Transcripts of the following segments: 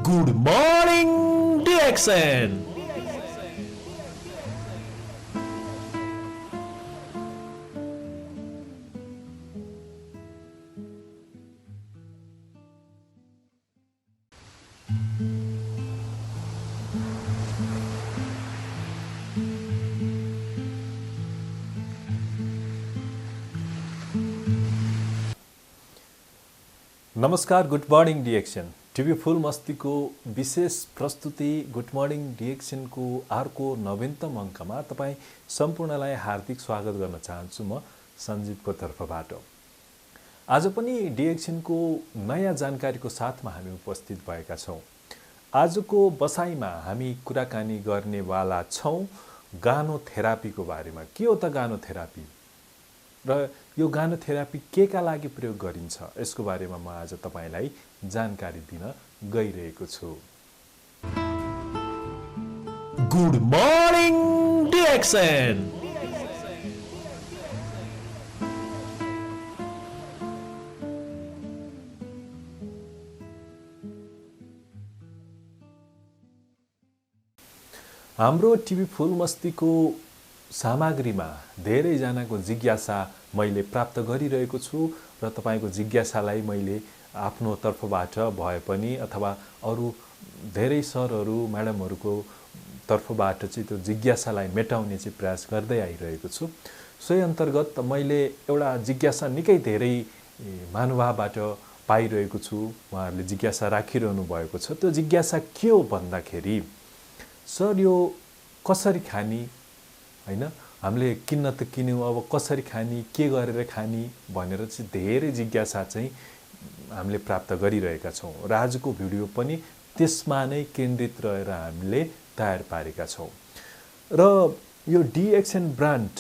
Good morning, DXN. नमस्कार, good morning DXN TV फुल मस्तीको विशेष प्रस्तुति गुड मर्निङ DXN को अर्को नवीनतम अङ्कमा तपाईँ सम्पूर्णलाई हार्दिक स्वागत गर्न चाहन्छु म सञ्जीवको तर्फबाट। आज पनि DXN को नयाँ जानकारीको साथमा हामी उपस्थित भएका छौँ। आजको बसाइमा हामी कुराकानी गर्नेवाला छौँ गानोथेरापीको बारेमा। के हो त गानोथेरापी र यो गानोथेरापी केका लागि प्रयोग गरिन्छ यसको बारेमा म आज तपाईलाई जानकारी दिन गइरहेको छु। Good morning DXN। हाम्रो टिभी फुल मस्तीको सामग्रीमा धेरै जनाको जिज्ञासा मैले प्राप्त गरिरहेको छु र तपाईको जिज्ञासालाई मैले आफ्नो तर्फबाट भए पनि अथवा अरु धेरै सरहरू म्याडमहरुको तर्फबाट चाहिँ त्यो जिज्ञासालाई मेटाउने चाहिँ प्रयास गर्दै आइरहेको छु। सोही अन्तर्गत मैले एउटा जिज्ञासा निकै धेरै महानुभावबाट पाइरहेको छु। उहाँहरूले जिज्ञासा राखिरहनु भएको छ। त्यो जिज्ञासा के हो भन्दाखेरि, सर यो कसरी खानी हैन, हामीले किन्न त किन्यौं, अब कसरी खानी, के गरेर खानी भनेर चाहिँ धेरै जिज्ञासा चाहिँ हामीले प्राप्त गरिरहेका छौं र आजको भिडियो पनि त्यसमा नै केन्द्रित रहेर हामीले तयार पारेका छौं। र यो DXN ब्रान्ड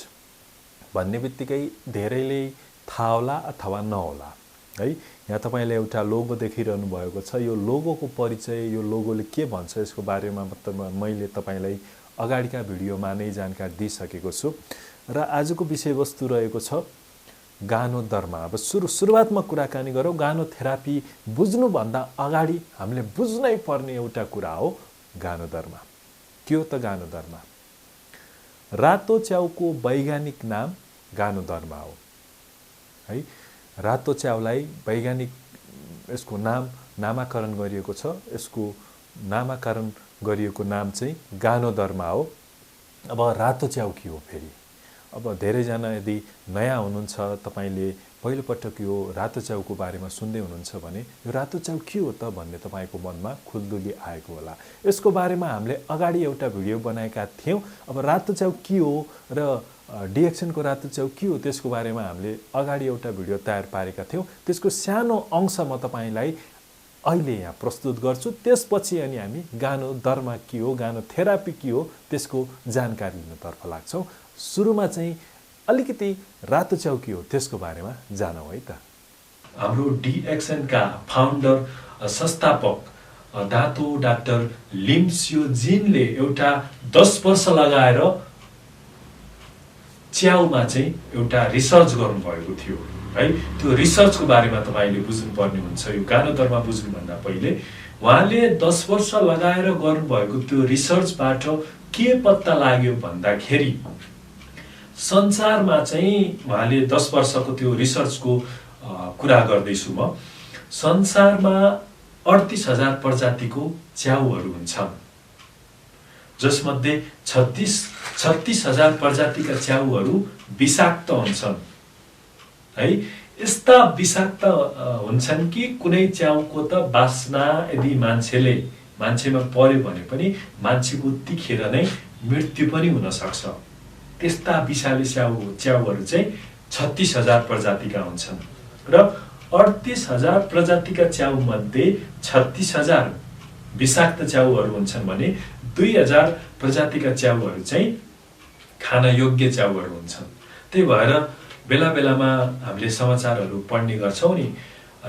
भन्ने बित्तिकै धेरैले थाहा होला अथवा नहोला है। यहाँ तपाईले एउटा लोगो देखिरहनु भएको छ। यो लोगोको परिचय, यो लोगोले के भन्छ यसको बारेमा मैले तपाईलाई अगाडिका भिडियोमा नै जानकारी दिइसकेको छु र आजको विषयवस्तु रहेको छ गानोदर्मा। अब सुरुवातमा कुराकानी गरौँ। गानोथेरापी बुझ्नु भन्दा अगाडि हामीले बुझ्नै पर्ने एउटा कुरा हो गानोदर्मा। के हो त गानोदर्मा? रातो च्याउको वैज्ञानिक नाम गानोदर्मा हो है। रातो च्याउलाई वैज्ञानिक यसको नामाकरण गरिएको छ। यसको नामाकरण गरिएको नाम चाहिँ गानोदर्मा हो। अब रातो च्याउ के हो फेरि? अब धेरै जना यदि नयाँ हुनुहुन्छ, तपाईले पहिलो पटक यो रातो च्याउको बारेमा सुन्दै हुनुहुन्छ भने यो रातो च्याउ के हो त भन्ने तपाईको मनमा खुल्दुली आएको होला। यसको बारेमा हामीले अगाडि एउटा भिडियो बनाएका थियौं। अब रातो च्याउ के हो र DXN को रातो च्याउ के हो त्यसको बारेमा हामीले अगाडि एउटा भिडियो तयार पारेका थियौं। त्यसको सानो अंश म तपाईलाई अहिले यहाँ प्रस्तुत गर्छु। त्यसपछि अनि हामी गानोदर्मा के हो, गानोथेरापी के हो त्यसको जानकारी लिनतर्फ लाग्छौं। सुरुमा चाहिँ अलिकति रातो च्याउ के हो त्यसको बारेमा जानौं है त। हाम्रो DXN का फाउन्डर संस्थापक दातो डाक्टर लिम्स्योजिनले एउटा 10 वर्ष लगाएर च्याउमा चाहिँ एउटा रिसर्च गर्नु भएको थियो है। त्यो रिसर्चको बारेमा तपाईले बुझ्नु पर्ने हुन्छ। यो गानोदर्मा बुझ्नु भन्दा पहिले उहाँले 10 वर्ष लगाएर गर्नुभएको त्यो रिसर्चबाट के पत्ता लाग्यो भन्दाखेरि संसारमा चाहिँ उहाँले 10 वर्षको त्यो रिसर्चको कुरा गर्दैछु म। संसारमा 38,000 प्रजातिको च्याउहरू हुन्छन्, जसमध्ये 36,000 प्रजातिका च्याउहरू विषाक्त हुन्छन् है। यस्ता विषाक्त हुन्छन् कि कुनै च्याउको त वासना यदि मान्छेमा पर्यो भने पनि मान्छेको त्यतिखेर नै मृत्यु पनि हुन सक्छ। त्यस्ता विषालु च्याउहरू चाहिँ 36,000 प्रजातिका हुन्छन् र 38,000 प्रजातिका च्याउ मध्ये 36,000 विषाक्त च्याउहरू हुन्छन् भने 2,000 प्रजातिका च्याउहरू चाहिँ खान योग्य च्याउहरू हुन्छन्। त्यही भएर बेला बेलामा हामीले समाचारहरू पढ्ने गर्छौं नि,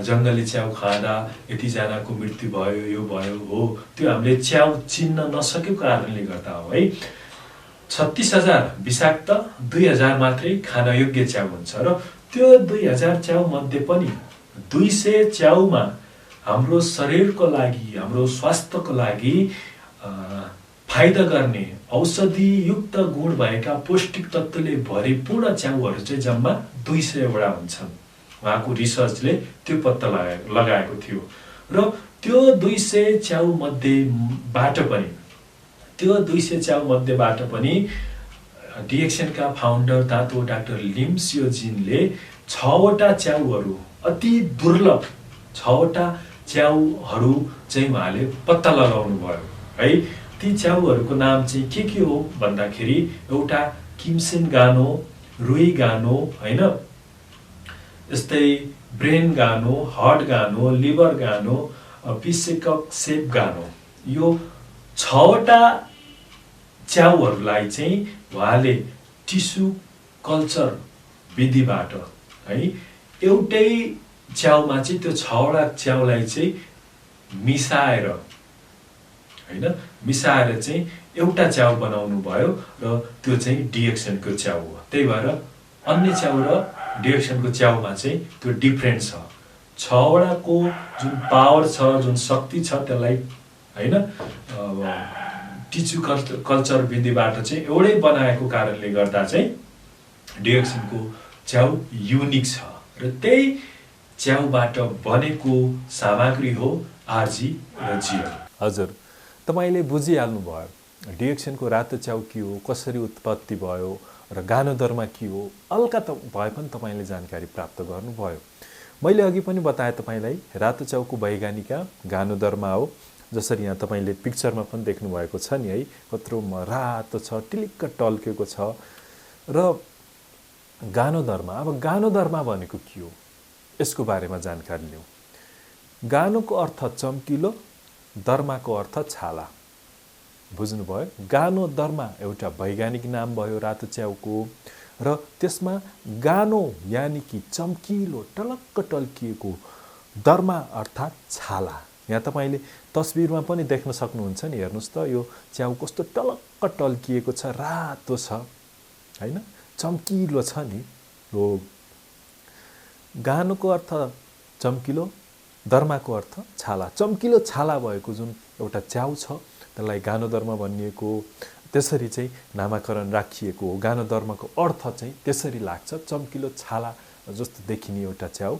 जंगली च्याउ खाँदा यति जनाको मृत्यु भयो, यो भयो हो। त्यो हामीले च्याउ चिन्न नसकेको कारणले गर्दा हो है। 36,000 विषाक्त, 2,000 मात्रै खान योग्य च्याउ हुन्छ र त्यो 2,000 च्याउ मध्ये पनि 200 च्याउमा हाम्रो शरीरको लागि, हाम्रो स्वास्थ्यको लागि फाइदा गर्ने औषधियुक्त गुण भएका पौष्टिक तत्त्वले भरिपूर्ण च्याउहरू चाहिँ जम्मा 200 वटा हुन्छन्। उहाँको रिसर्चले त्यो पत्ता लगाएको थियो र त्यो 200 च्याउ मध्येबाट पनि DXN का फाउन्डर तातो डाक्टर लिम्सियोजिनले 6 वटा च्याउहरू, अति दुर्लभ 6 वटा च्याउहरू चाहिँ उहाँले पत्ता लगाउनु भयो है। ती च्याउहरूको नाम चाहिँ के हो भन्दाखेरि एउटा किम्सेन गानो, रुई गानो हैन, यस्तै ब्रेन गानो, हार्ट गानो, लिभर गानो, पिसेकसेप गानो। यो 6 वटा च्याउहरूलाई चाहिँ उहाँले टिस्यु कल्चर विधिबाट है एउटै च्याउमा चाहिँ त्यो 6 वटा च्याउलाई चाहिँ मिसाएर चाहिँ एउटा च्याउ बनाउनु भयो र त्यो चाहिँ DXN को च्याउ हो। त्यही भएर अन्य च्याउ र DXN को च्याउमा चाहिँ त्यो डिफरेन्ट छ। 6 वटाको जुन पावर छ, जुन शक्ति छ, त्यसलाई हैन टिस्यु कल्चर विधिबाट चाहिँ एउटै बनाएको कारणले गर्दा चाहिँ DXN को च्याउ युनिक छ र त्यही च्याउबाट बनेको सामग्री हो RGरGL। हजुर, तपाईले बुझिहाल्नु भयो DXN को रातो च्याउ के हो, कसरी उत्पत्ति भयो र गानोदरमा के हो। हल्का भए पनि तपाईले जानकारी प्राप्त गर्नुभयो। मैले अघि पनि बताए तपाईलाई रातो च्याउको वैज्ञानिक गानोदरमा हो। जसरी यहाँ तपाईले पिक्चरमा पनि देख्नु भएको छ नि है, कत्रो रातो छ, टिलिक्क टल्केको छ। र गानोदरमा, अब गानोदरमा भनेको के हो यसको बारेमा जानकारी लिउँ। गानोको अर्थ चम्किलो, दर्माको अर्थ छाला। बुझ्नुभयो? गानोदर्मा एउटा वैज्ञानिक नाम भयो रातो च्याउको र त्यसमा गानो यानि कि चम्किलो, टलक्क टल्किएको, दर्मा अर्थात् छाला। यहाँ तपाईले तस्बिरमा पनि देख्न सक्नुहुन्छ नि, हेर्नुस् त यो च्याउ कस्तो टलक्क टल्किएको छ, रातो छ हैन, चम्किलो छ नि। हो, गानोको अर्थ चम्किलो, दर्माको अर्थ छाला। चम्किलो छाला भएको जुन एउटा च्याउ छ त्यसलाई गानोदर्मा भनिएको, त्यसरी चाहिँ नामाकरण राखिएको हो। गानोदर्माको अर्थ चाहिँ त्यसरी लाग्छ, चम्किलो छाला जस्तो देखिने एउटा च्याउ।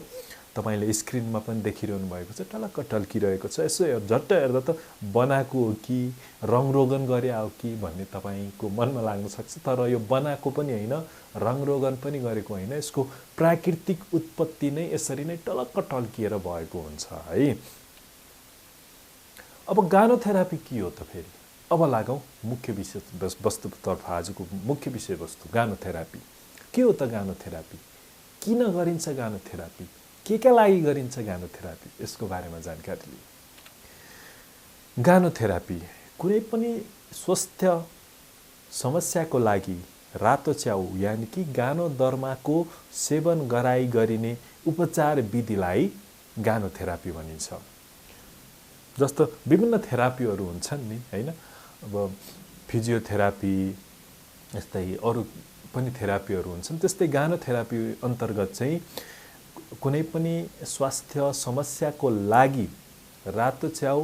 तपाईले स्क्रिनमा पनि देखिरहनु भएको छ, टलक्क टल्किरहेको छ। यसो झट्ट हेर्दा त बनाएको हो कि रङरोगन गरे हो कि भन्ने तपाईको मनमा लाग्न सक्छ, तर यो बनाएको पनि हैन, रङरोगन पनि गरेको हैन। यसको प्राकृतिक उत्पत्ति नै यसरी नै टलक्क टल्किएर भएको हुन्छ है। अब गानोथेरापी के हो त फेरि? अब लागौं मुख्य विषय वस्तुतर्फ। आजको मुख्य विषयवस्तु गानोथेरापी के हो त? गानोथेरापी किन गरिन्छ? गानोथेरापी के लागि गरिन्छ? गानोथेरापी यसको बारेमा जानकारी लिऊ। गानोथेरापी कुनै पनि स्वास्थ्य समस्याको लागि रातो च्याउ यानि कि गानोदर्माको सेवन गराई गरिने उपचार विधिलाई गानोथेरापी भनिन्छ। जस्तो विभिन्न थेरापीहरू हुन्छन् नि हैन, अब फिजियोथेरापी यस्तै अरू पनि थेरापीहरू हुन्छन्। त्यस्तै गानोथेरापी अन्तर्गत चाहिँ कुनै पनि स्वास्थ्य समस्याको लागि रातो च्याउ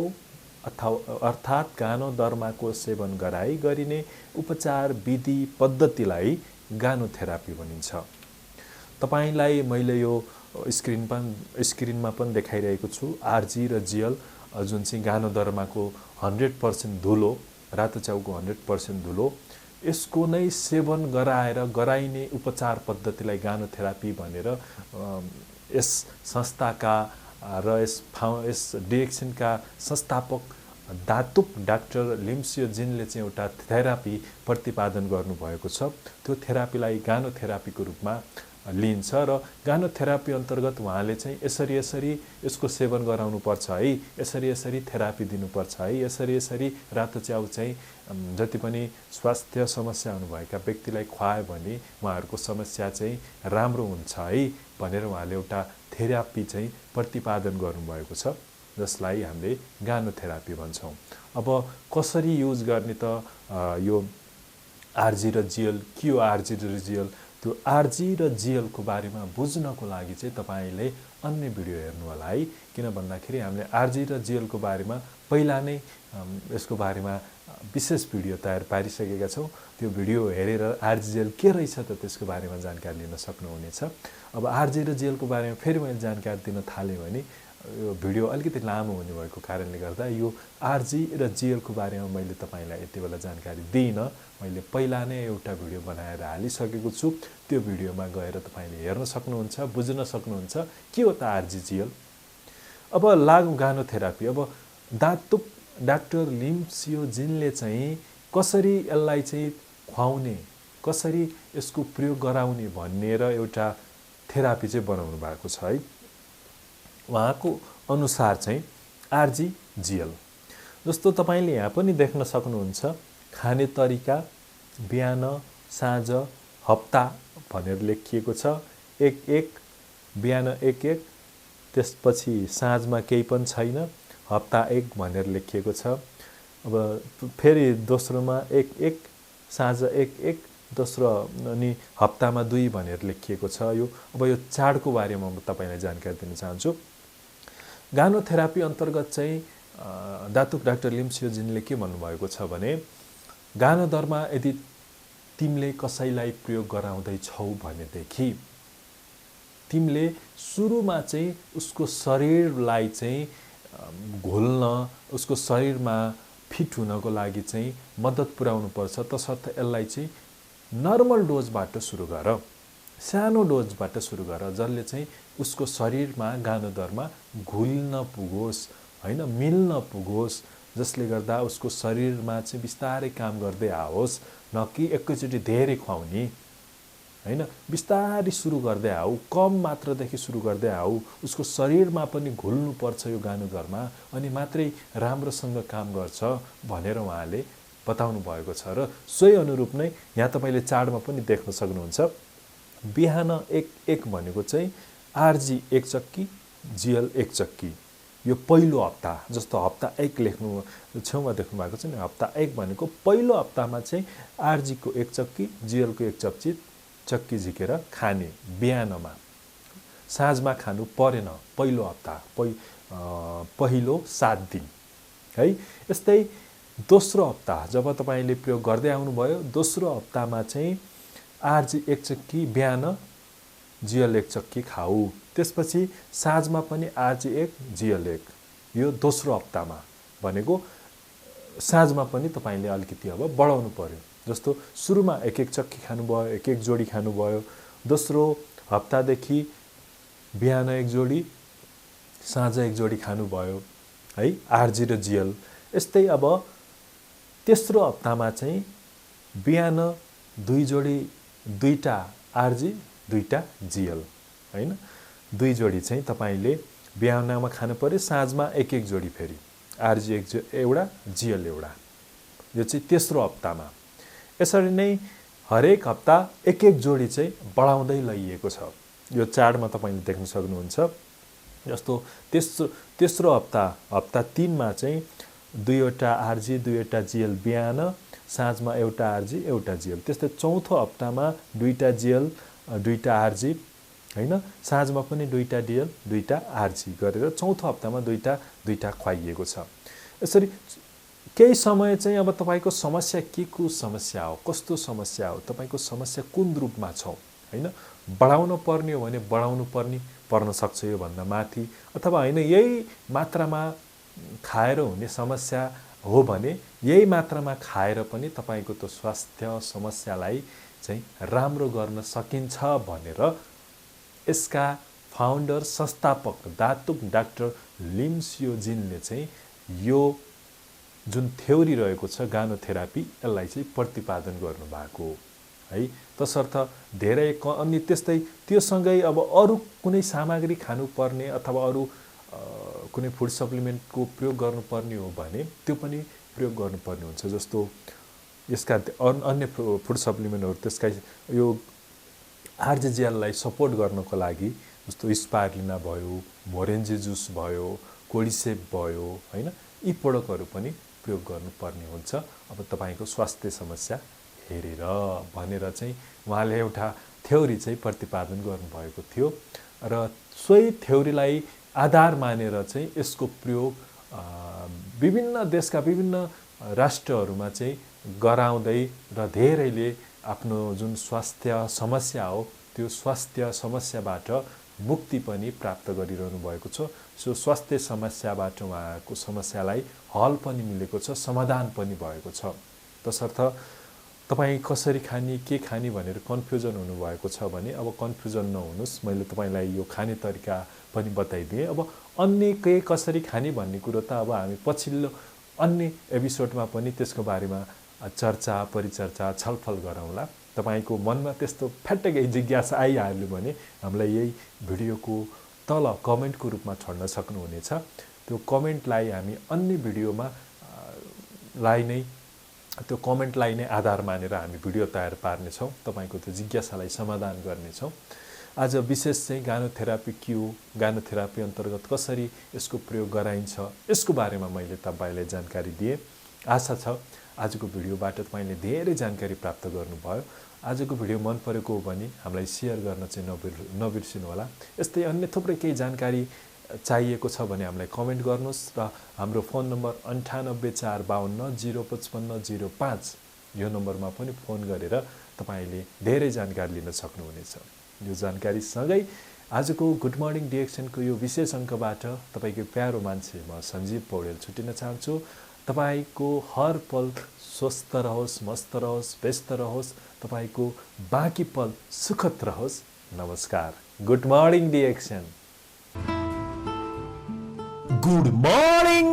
अर्थात् गानोदर्माको सेवन गराई गरिने उपचार विधि पद्धतिलाई गानोथेरापी भनिन्छ। तपाईलाई मैले यो स्क्रिनमा पनि देखाइरहेको छु RGरGL, जुन चाहिँ गानोदर्माको 100% धुलो, रातो च्याउको 100% धुलो, यसको नै सेवन गराइने उपचार पद्धतिलाई गानोथेरापी भनेर यस संस्थाका र यस DXN का संस्थापक दातुक डाक्टर लिम्सियोजिनले चाहिँ एउटा थेरापी प्रतिपादन गर्नुभएको छ। त्यो थेरापीलाई गानोथेरापीको रूपमा लिइन्छ र गानोथेरापी अन्तर्गत उहाँले चाहिँ यसरी यसको सेवन गराउनु पर्छ है, यसरी थेरापी दिनुपर्छ है, यसरी रातो च्याउ चाहिँ जति पनि स्वास्थ्य समस्या हुनुभएका व्यक्तिलाई खुवायो भने उहाँहरूको समस्या चाहिँ राम्रो हुन्छ है भनेर उहाँले एउटा थेरापी चाहिँ प्रतिपादन गर्नुभएको छ, जसलाई हामीले गानोथेरापी भन्छौँ। अब कसरी युज गर्ने त यो RGरGL के हो? RGरGL त्यो RGरGL को बारेमा बुझ्नको लागि चाहिँ तपाईले अन्य भिडियो हेर्नु होला है। किन भन्दाखेरि हामीले आरजी र जीएल को बारेमा पहिला नै यसको बारेमा विशेष भिडियो तयार पारिसकेका छौँ। त्यो भिडियो हेरेर आरजीएल के रहेछ त त्यसको बारेमा जानकारी लिन सक्नुहुनेछ। अब आरजी र जीएल को बारेमा फेरि मैले जानकारी दिन थालेँ भने यो भिडियो अलिकति लामो हुने भएको कारणले गर्दा यो आरजी र जीएल को बारेमा मैले तपाईलाई यति बेला जानकारी दिइनँ। मैले पहिला नै एउटा भिडियो बनाएर हालिसकेको छु। त्यो भिडियोमा गएर तपाईले हेर्न सक्नुहुन्छ, बुझ्न सक्नुहुन्छ के हो त आरजी जीएल। अब लागु गानोथेरापी। अब दातुक डाक्टर लिम्सियोजिनले चाहिँ कसरी यसलाई चाहिँ खुवाउने, कसरी यसको प्रयोग गराउने भनेर एउटा थेरापी चाहिँ बनाउनु भएको छ है। उहाँको अनुसार चाहिँ आरजी जीएल जस्तो तपाईले यहाँ पनि देख्न सक्नुहुन्छ खाने तरिका बिहान साँझ हप्ता भनेर लेखिएको छ। एक बिहान एक त्यसपछि साँझमा केही पनि छैन, हप्ता 1 भनेर लेखिएको छ। अब फेरि दोस्रोमा एक साँझ एक दोस्रो अनि हप्तामा 2 भनेर लेखिएको छ। यो अब यो चाडको बारेमा म तपाईलाई जानकारी दिन चाहन्छु। गानोथेरापी अन्तर्गत चाहिँ दातुक डाक्टर लिम्सियोजिनले के भन्नुभएको छ भने गानोदरमा यदि तिमीले कसैलाई प्रयोग गराउँदैछौ भनेदेखि तिमीले सुरुमा चाहिँ उसको शरीरलाई चाहिँ घोल्न, उसको शरीरमा फिट हुनको लागि चाहिँ मद्दत पुर्याउनु पर्छ। तसर्थ यसलाई चाहिँ नर्मल डोजबाट सुरु गर, सानो डोजबाट सुरु गर, जसले चाहिँ उसको शरीरमा गानोदरमा घुल्न पुगोस् हैन, मिल्न पुगोस्, जसले गर्दा उसको शरीरमा चाहिँ बिस्तारै काम गर्दै आओस्, न कि एकैचोटि धेरै खुवाउने हैन। बिस्तारै सुरु गर्दै आऊ, कम मात्रादेखि सुरु गर्दै आऊ। उसको शरीरमा पनि घुल्नु पर्छ यो गानोदरमा, अनि मात्रै राम्रोसँग काम गर्छ भनेर उहाँले बताउनु भएको छ। र सोही अनुरूप नै यहाँ तपाईले चाडमा पनि देख्न सक्नुहुन्छ। बिहान एक भनेको चाहिँ आरजी 1 चक्की, जीएल 1 चक्की। यो पहिलो हप्ता, जस्तो हप्ता 1 लेख्नु छेउमा देख्नु भएको छ नि, हप्ता 1 भनेको पहिलो हप्तामा चाहिँ आरजी को 1 चक्की, जीएल को 1 चक्की झिकेर खाने बिहानमा। साँझमा खानु परेन पहिलो हप्ता, पहिलो 7 दिन है। यस्तै दोस्रो हप्ता जब तपाईले प्रयोग गर्दै आउनुभयो, दोस्रो हप्तामा चाहिँ आरजी 1 चक्की बिहान, जीएल 1 चक्की खाऊ। त्यसपछि साँझमा पनि आरजी 1, जीएल 1। यो दोस्रो हप्तामा भनेको साँझमा पनि तपाईले अलिकति अब बढाउनु पर्यो। जस्तो सुरुमा 1 चक्की खानुभयो, 1 जोडी खानुभयो, दोस्रो हप्तादेखि बिहान 1 जोडी, साँझ 1 जोडी खानुभयो है, आरजी र जीएल। यस्तै अब तेस्रो हप्तामा चाहिँ बिहान 2 जोडी, 2टा आरजी, 2टा जीएल हैन। 2 जोडी चाहिँ तपाईले बिहानमा खानु पर्यो, साँझमा 1 जोडी, फेरि आरजी एउटा, जीएल एउटा। यो चाहिँ तेस्रो हप्तामा। यसरी नै हरेक हप्ता 1 जोडी चाहिँ बढाउँदै लैएको छ। यो चाडमा तपाईले देख्न सक्नुहुन्छ। जस्तो तेस्रो हप्ता 3 मा चाहिँ 2वटा आरजी, 2वटा जीएल बिहान, साँझमा एउटा आरजी, एउटा जीएल। त्यस्तै चौथो हप्तामा 2टा जीएल, 2टा आरजी हैन, साँझमा पनि 2टा जीएल, 2टा आरजी गरेर चौथो हप्तामा 2टा खुवाइएको छ। यसरी केही समय चाहिँ अब तपाईको समस्या के को समस्या हो, कस्तो समस्या हो, तपाईको समस्या कुन रूपमा छ हैन। बढाउन पर्ने हो भने बढाउनु पर्न सक्छ यो भन्दा माथि, अथवा हैन यही मात्रामा खाएर हुने समस्या हो भने यही मात्रामा खाएर पनि तपाईको त्यो स्वास्थ्य समस्यालाई चाहिँ राम्रो गर्न सकिन्छ भनेर यसका फाउन्डर, संस्थापक दातुक डाक्टर लिम्सियोजिनले चाहिँ यो जुन थ्योरी रहेको छ गानोथेरापी, यसलाई चाहिँ प्रतिपादन गर्नु भएको है। तसर्थ धेरै अनि त्यस्तै त्यो सँगै अब अरु कुनै सामग्री खानुपर्ने अथवा अरु कुनै फुड सप्लिमेन्टको प्रयोग गर्नुपर्ने हो भने त्यो पनि प्रयोग गर्नुपर्ने हुन्छ। जस्तो यसका अन्य फुड सप्लिमेन्टहरु त्यसका यो RGरGLलाई सपोर्ट गर्नको लागि जस्तो स्पाइरुलिना भयो, मोरिन्जी जुस भयो, कोर्डिसेप भयो हैन, यी प्रोडक्टहरु पनि प्रयोग गर्नुपर्ने हुन्छ। अब तपाईको स्वास्थ्य समस्या हेरेर भनेर चाहिँ उहाँले एउटा थ्योरी चाहिँ प्रतिपादन गर्नुभएको थियो र सोही थ्योरीलाई आधार मानेर चाहिँ यसको प्रयोग विभिन्न देशका विभिन्न राष्ट्रहरूमा चाहिँ गराउँदै र धेरैले आफ्नो जुन स्वास्थ्य समस्या हो त्यो स्वास्थ्य समस्याबाट मुक्ति पनि प्राप्त गरिरहनु भएको छ। सो स्वास्थ्य समस्याबाट उहाँको समस्यालाई हल पनि मिलेको छ, समाधान पनि भएको छ। तसर्थ तपाईँ कसरी खाने के खाने भनेर कन्फ्युजन हुनुभएको छ भने अब कन्फ्युजन नहुनुहोस्, मैले तपाईँलाई यो खाने तरिका पनि बताइदिएँ। अब अन्य के कसरी खाने भन्ने कुरो त अब हामी पछिल्लो अन्य एपिसोडमा पनि त्यसको बारेमा चर्चा परिचर्चा छलफल गरौँला। तपाईको मनमा त्यस्तो फ्याट्टै जिज्ञासा आइहाल्यो भने हामीलाई यही भिडियोको तल कमेन्टको रूपमा छोड्न सक्नुहुनेछ। त्यो कमेन्टलाई हामी अन्य भिडियोमा त्यो कमेन्टलाई नै आधार मानेर हामी भिडियो तयार पार्नेछौँ, तपाईको त्यो जिज्ञासालाई समाधान गर्नेछौँ। आज विशेष चाहिँ गानोथेरापी के हो, गानोथेरापी अन्तर्गत कसरी यसको प्रयोग गराइन्छ, यसको बारेमा मैले तपाईलाई जानकारी दिएँ। आशा छ आजको भिडियोबाट तपाईले धेरै जानकारी प्राप्त गर्नुभयो। आजको भिडियो मन परेको हो भने हामीलाई शेयर गर्न चाहिँ नबिर्सिनु होला। यस्तै अन्य थुप्रै केही जानकारी चाहिएको छ भने हामीलाई कमेन्ट गर्नुहोस् र हाम्रो फोन नम्बर 9845520550 यो नम्बरमा पनि फोन गरेर तपाईले धेरै जानकारी लिन सक्नुहुनेछ। यो जानकारी सँगै आजको गुड मर्निङ डिएक्सन को यो विशेष अङ्कबाट तपाईको प्यारो मान्छे म सञ्जीव पौडेल छुटिन चाहन्छु। तपाईको हर पल स्वस्थ रहोस्, मस्त रहोस्, व्यस्त रहोस्, तपाईको बाँकी पल सुखद रहोस्। नमस्कार। Good morning DXN. Good morning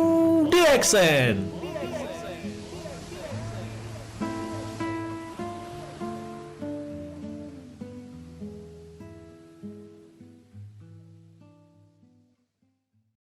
DXN.